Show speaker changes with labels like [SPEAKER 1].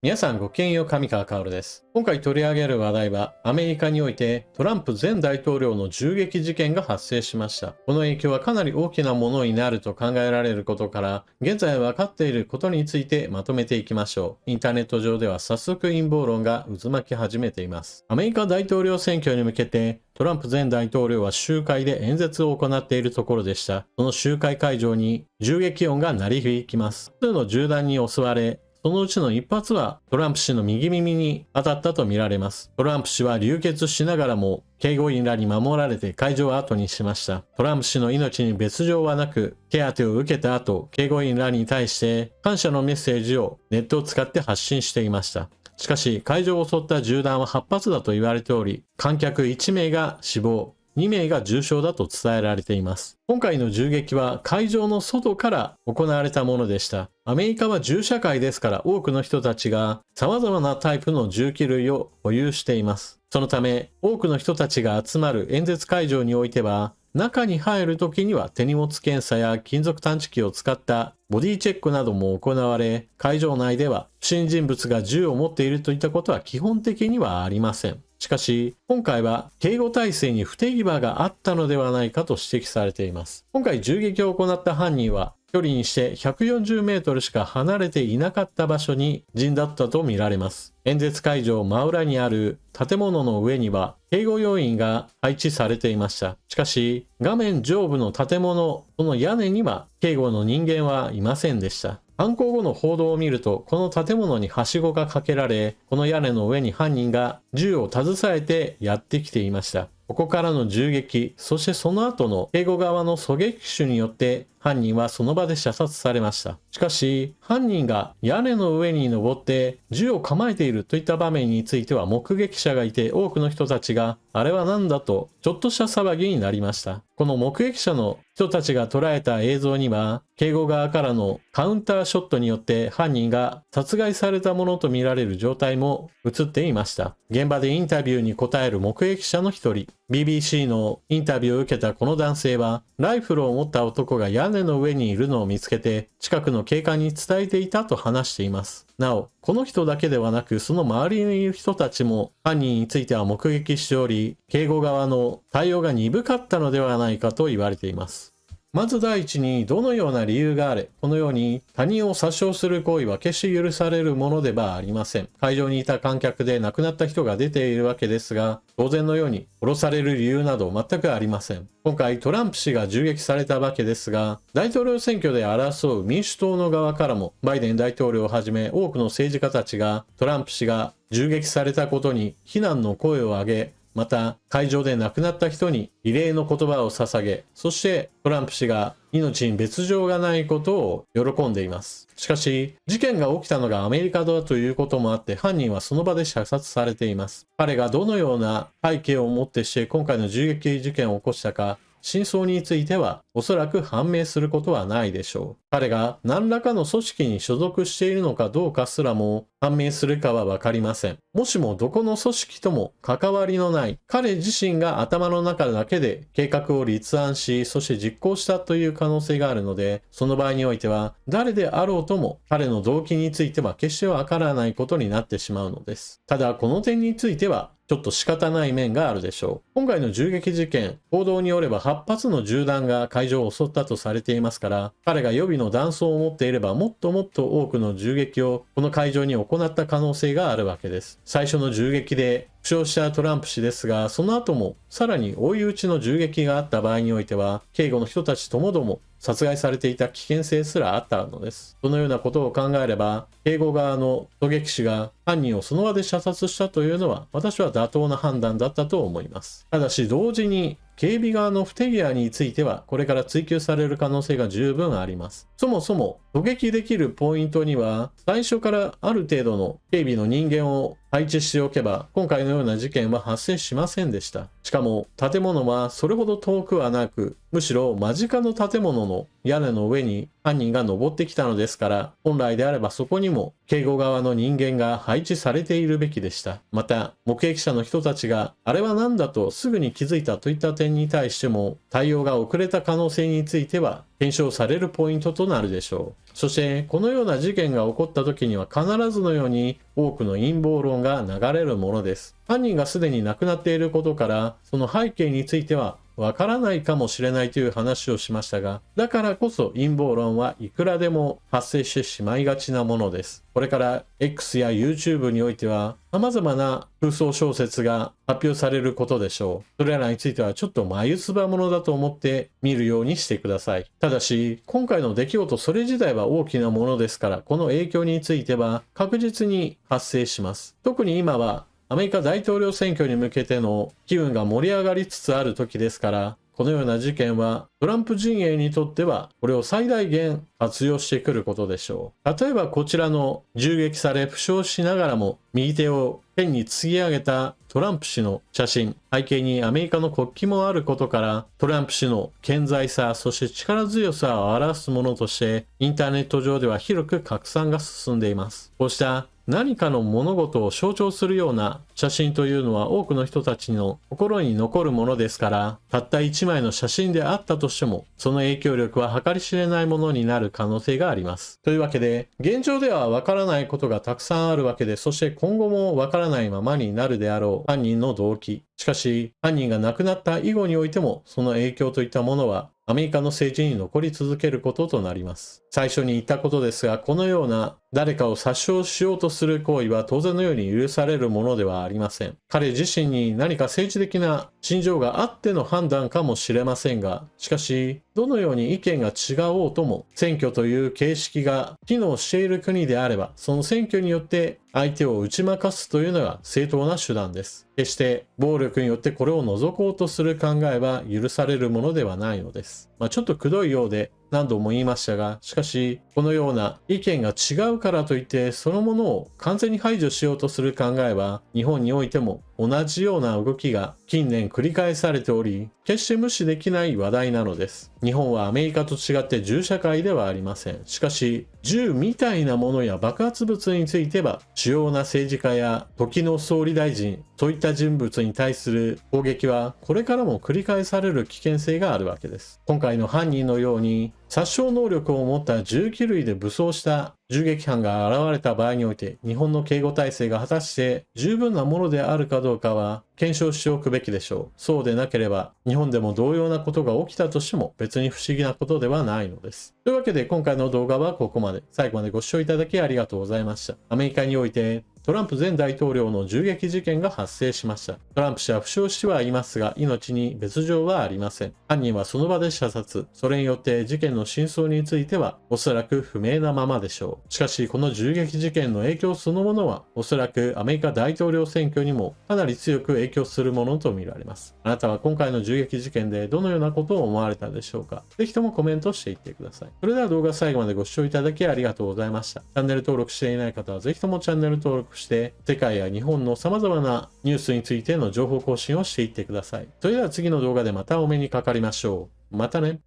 [SPEAKER 1] 皆さんごきげんよう、上川薫です。今回取り上げる話題は、アメリカにおいてトランプ前大統領の銃撃事件が発生しました。この影響はかなり大きなものになると考えられることから、現在分かっていることについてまとめていきましょう。インターネット上では早速陰謀論が渦巻き始めています。アメリカ大統領選挙に向けて、トランプ前大統領は集会で演説を行っているところでした。その集会会場に銃撃音が鳴り響きます。複数の銃弾に襲われ、そのうちの一発はトランプ氏の右耳に当たったとみられます。トランプ氏は流血しながらも警護員らに守られて会場を後にしました。トランプ氏の命に別状はなく、手当てを受けた後、警護員らに対して感謝のメッセージをネットを使って発信していました。しかし、会場を襲った銃弾は8発だと言われており、観客1名が死亡、2名が重傷だと伝えられています。今回の銃撃は会場の外から行われたものでした。アメリカは銃社会ですから多くの人たちが様々なタイプの銃器類を保有しています。そのため多くの人たちが集まる演説会場においては中に入るときには手荷物検査や金属探知機を使ったボディチェックなども行われ、会場内では不審人物が銃を持っているといったことは基本的にはありません。しかし、今回は警護体制に不手際があったのではないかと指摘されています。今回銃撃を行った犯人は、距離にして140メートルしか離れていなかった場所に陣だったとみられます。演説会場真裏にある建物の上には警護要員が配置されていました。しかし、画面上部の建物、その屋根には警護の人間はいませんでした。犯行後の報道を見ると、この建物にはしごがかけられ、この屋根の上に犯人が銃を携えてやってきていました。ここからの銃撃、そしてその後の警護側の狙撃手によって犯人はその場で射殺されました。しかし、犯人が屋根の上に登って銃を構えているといった場面については目撃者がいて多くの人たちがあれは何だとちょっとした騒ぎになりました。この目撃者の人たちが捉えた映像には警護側からのカウンターショットによって犯人が殺害されたものとみられる状態も映っていました。現場でインタビューに答える目撃者の一人、BBC のインタビューを受けたこの男性は、ライフルを持った男が屋根の上にいるのを見つけて、近くの警官に伝えていたと話しています。なお、この人だけではなく、その周りにいる人たちも犯人については目撃しており、警護側の対応が鈍かったのではないかと言われています。まず第一に、どのような理由があれ、このように他人を殺傷する行為は決して許されるものではありません。会場にいた観客で亡くなった人が出ているわけですが、当然のように殺される理由など全くありません。今回トランプ氏が銃撃されたわけですが、大統領選挙で争う民主党の側からも、バイデン大統領をはじめ多くの政治家たちがトランプ氏が銃撃されたことに非難の声を上げ、また会場で亡くなった人に慰霊の言葉を捧げ、そしてトランプ氏が命に別状がないことを喜んでいます。しかし、事件が起きたのがアメリカだということもあって、犯人はその場で射殺されています。彼がどのような背景をもってして今回の銃撃事件を起こしたか、真相についてはおそらく判明することはないでしょう。彼が何らかの組織に所属しているのかどうかすらも判明するかはわかりません。もしもどこの組織とも関わりのない彼自身が頭の中だけで計画を立案し、そして実行したという可能性があるので、その場合においては誰であろうとも彼の動機については決してわからないことになってしまうのです。ただこの点についてはちょっと仕方ない面があるでしょう。今回の銃撃事件、報道によれば8発の銃弾が会場を襲ったとされていますから、彼が予備の弾倉を持っていればもっともっと多くの銃撃をこの会場に行った可能性があるわけです。最初の銃撃で負傷したトランプ氏ですが、その後もさらに追い打ちの銃撃があった場合においては、警護の人たちともども殺害されていた危険性すらあったのです。そのようなことを考えれば、警護側の狙撃手が犯人をその場で射殺したというのは、私は妥当な判断だったと思います。ただし同時に、警備側の不手際については、これから追及される可能性が十分あります。そもそも、狙撃できるポイントには、最初からある程度の警備の人間を配置しておけば、今回のような事件は発生しませんでした。しかも、建物はそれほど遠くはなく、むしろ間近の建物の屋根の上に犯人が登ってきたのですから、本来であればそこにも警護側の人間が配置されているべきでした。また、目撃者の人たちが、あれは何だとすぐに気づいたといった点に対しても、対応が遅れた可能性については検証されるポイントとなるでしょう。そして、このような事件が起こった時には必ずのように多くの陰謀論が流れるものです。犯人がすでに亡くなっていることから、その背景についてはわからないかもしれないという話をしましたが、だからこそ陰謀論はいくらでも発生してしまいがちなものです。これから X や YouTube においては様々な空想小説が発表されることでしょう。それらについてはちょっと眉唾ものだと思って見るようにしてください。ただし、今回の出来事それ自体は大きなものですから、この影響については確実に発生します。特に今はアメリカ大統領選挙に向けての機運が盛り上がりつつある時ですから、このような事件はトランプ陣営にとってはこれを最大限活用してくることでしょう。例えばこちらの銃撃され負傷しながらも右手を天に突き上げたトランプ氏の写真、背景にアメリカの国旗もあることから、トランプ氏の健在さ、そして力強さを表すものとしてインターネット上では広く拡散が進んでいます。こうした何かの物事を象徴するような写真というのは多くの人たちの心に残るものですから、たった一枚の写真であったとしても、その影響力は計り知れないものになる可能性があります。というわけで、現状ではわからないことがたくさんあるわけで、そして今後もわからないままになるであろう犯人の動機。しかし、犯人が亡くなった以後においても、その影響といったものはアメリカの政治に残り続けることとなります。最初に言ったことですが、このような誰かを殺傷しようとする行為は当然のように許されるものではありません。彼自身に何か政治的な心情があっての判断かもしれませんが、しかし、どのように意見が違おうとも、選挙という形式が機能している国であれば、その選挙によって相手を打ち負かすというのが正当な手段です。決して暴力によってこれを除こうとする考えは許されるものではないのです。ちょっとくどいようで何度も言いましたが、しかしこのような意見が違うからといってそのものを完全に排除しようとする考えは日本においても同じような動きが近年繰り返されており、決して無視できない話題なのです。日本はアメリカと違って銃社会ではありません。しかし、銃みたいなものや爆発物については、主要な政治家や時の総理大臣、そういった人物に対する攻撃はこれからも繰り返される危険性があるわけです。今回の犯人のように殺傷能力を持った銃器類で武装した銃撃犯が現れた場合において、日本の警護体制が果たして十分なものであるかどうかは検証しておくべきでしょう。そうでなければ、日本でも同様なことが起きたとしても別に不思議なことではないのです。というわけで今回の動画はここまで。最後までご視聴いただきありがとうございました。アメリカにおいてトランプ前大統領の銃撃事件が発生しました。トランプ氏は負傷してはいますが、命に別状はありません。犯人はその場で射殺。それによって事件の真相についてはおそらく不明なままでしょう。しかし、この銃撃事件の影響そのものはおそらくアメリカ大統領選挙にもかなり強く影響するものとみられます。あなたは今回の銃撃事件でどのようなことを思われたでしょうか。ぜひともコメントしていってください。それでは動画最後までご視聴いただきありがとうございました。チャンネル登録していない方はぜひともチャンネル登録して世界や日本の様々なニュースについての情報更新をしていってください。それでは次の動画でまたお目にかかりましょう。またね。